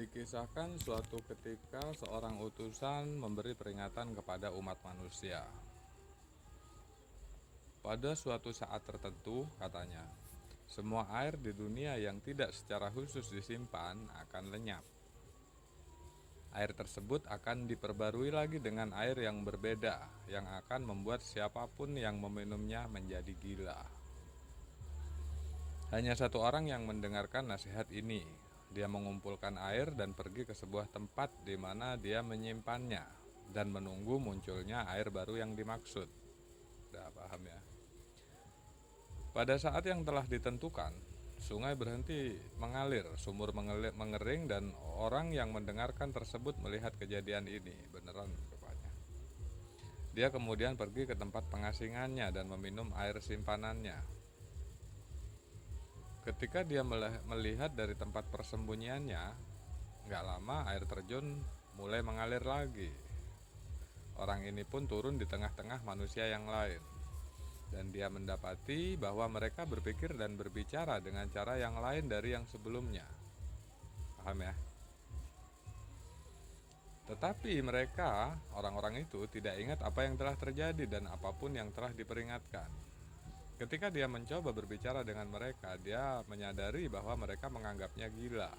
Dikisahkan suatu ketika seorang utusan memberi peringatan kepada umat manusia. Pada suatu saat tertentu, katanya, semua air di dunia yang tidak secara khusus disimpan akan lenyap. Air tersebut akan diperbarui lagi dengan air yang berbeda, yang akan membuat siapapun yang meminumnya menjadi gila. Hanya satu orang yang mendengarkan nasihat ini. Dia mengumpulkan air dan pergi ke sebuah tempat di mana dia menyimpannya dan menunggu munculnya air baru yang dimaksud. Udah paham ya? Pada saat yang telah ditentukan, sungai berhenti mengalir, sumur mengering, dan orang yang mendengarkan tersebut melihat kejadian ini. Beneran rupanya. Dia kemudian pergi ke tempat pengasingannya dan meminum air simpanannya. Ketika dia melihat dari tempat persembunyiannya, gak lama air terjun mulai mengalir lagi. Orang ini pun turun di tengah-tengah manusia yang lain. Dan dia mendapati bahwa mereka berpikir dan berbicara dengan cara yang lain dari yang sebelumnya. Paham ya? Tetapi mereka, orang-orang itu, tidak ingat apa yang telah terjadi dan apapun yang telah diperingatkan. Ketika dia mencoba berbicara dengan mereka, dia menyadari bahwa mereka menganggapnya gila.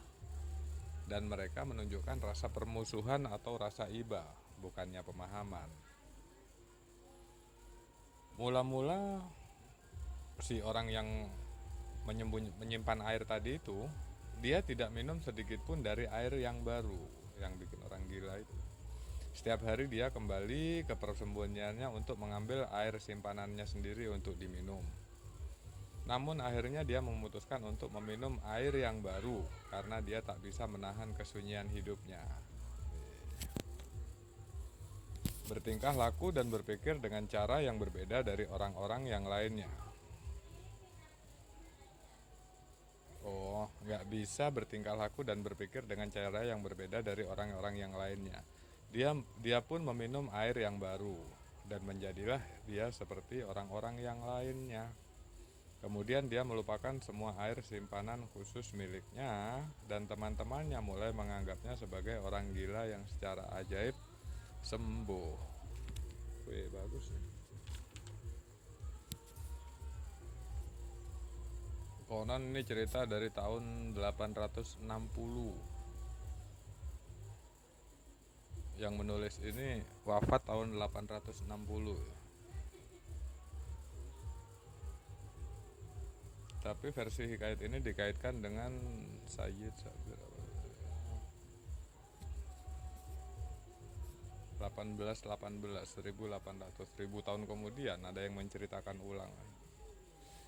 Dan mereka menunjukkan rasa permusuhan atau rasa iba, bukannya pemahaman. Mula-mula si orang yang menyimpan air tadi itu, dia tidak minum sedikit pun dari air yang baru, yang bikin orang gila itu. Setiap hari dia kembali ke persembunyiannya untuk mengambil air simpanannya sendiri untuk diminum. Namun akhirnya dia memutuskan untuk meminum air yang baru karena dia tak bisa menahan kesunyian hidupnya. Bertingkah laku dan berpikir dengan cara yang berbeda dari orang-orang yang lainnya. Oh, nggak bisa bertingkah laku dan berpikir dengan cara yang berbeda dari orang-orang yang lainnya. Dia pun meminum air yang baru dan menjadilah dia seperti orang-orang yang lainnya. Kemudian dia melupakan semua air simpanan khusus miliknya dan teman-temannya mulai menganggapnya sebagai orang gila yang secara ajaib sembuh. Wih, bagus ya. Konon ini cerita dari tahun 860. Yang menulis ini wafat tahun 860. Tapi versi hikayat ini dikaitkan dengan Sayyid Sabir 1000 tahun kemudian ada yang menceritakan ulang.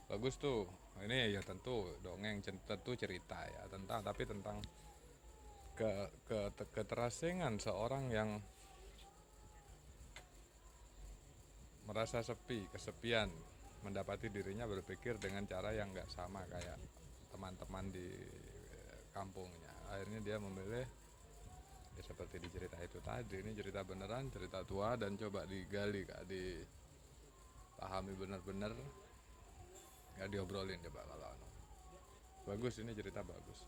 Bagus tuh. Ini ya tentu dongeng, tentu cerita ya tentang keterasingan seorang yang merasa sepi, kesepian, mendapati dirinya berpikir dengan cara yang gak sama kayak teman-teman di kampungnya. Akhirnya dia memilih ya seperti di cerita itu tadi. Ini cerita beneran, cerita tua, dan coba digali, Kak, dipahami bener-bener, gak diobrolin coba kalau bagus. Ini cerita bagus.